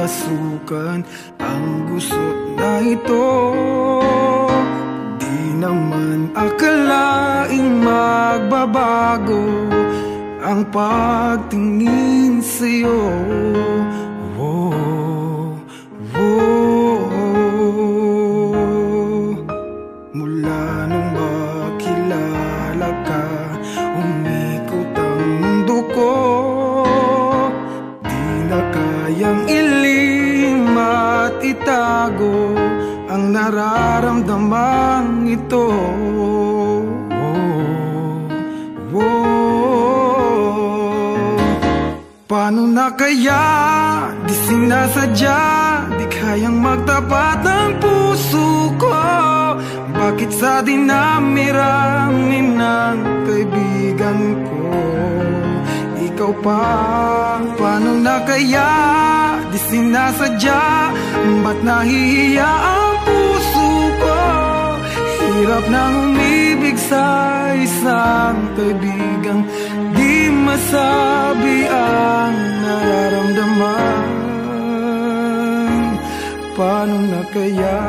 masukan ang gusot na ito. Di naman akalaing magbabago ang pagtingin sa'yo. Oh, oh. Mula nung makilala ka, umikot ang mundo ko. Di na kayang ilihim at itago ang nararamdamang ito. Oh, oh. Paano na kaya? Di sinasadya, di kayang magtapat ang puso ko. Bakit sa dinami-rami ng kaibigan ko, ikaw pa? Paano na kaya? Di sinasadya, ba't nahihiya ang puso ko? Hirap nang umibig sa isang kaibigang di masabi ang nararamdaman. Paano na kaya?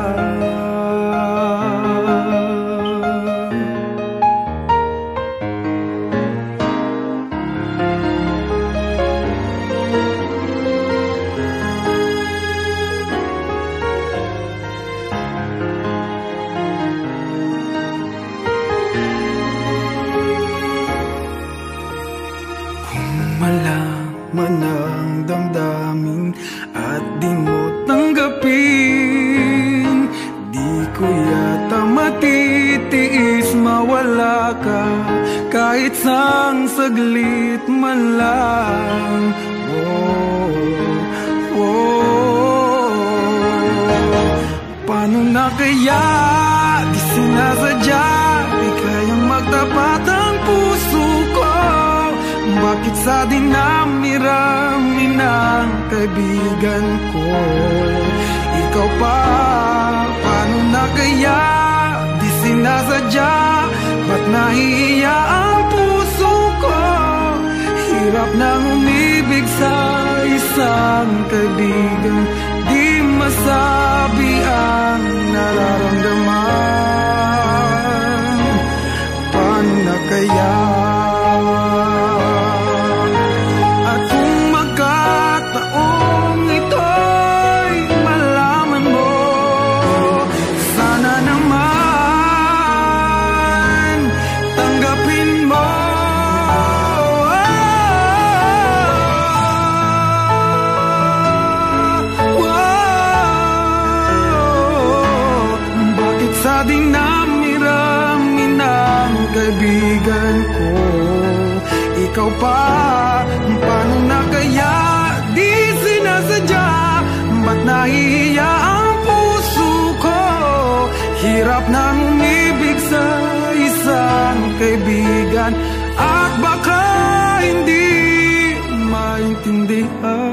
Malaman ang damdamin at di mo tanggapin, di ko yata matitiis mawala ka kahit sang saglit man lang. Oh, oh. Paano na kaya? Di sinasadya, di kayang magtapat ang puso ko. Bakit sa dinami-rami ng kaibigan ko, ikaw pa? Paano na kaya? Di sinasadya, ba't nahihiya ang puso ko? Hirap nang umibig sa isang kaibigan di masabi ang nararamdaman. Paano na kaya? Sa dinami-rami ng kaibigan ko, ikaw pa? Paano na kaya? Di sinasadya, ba't nahihiya ang puso ko? Hirap nang umibig sa isang kaibigan at baka hindi maintindihan.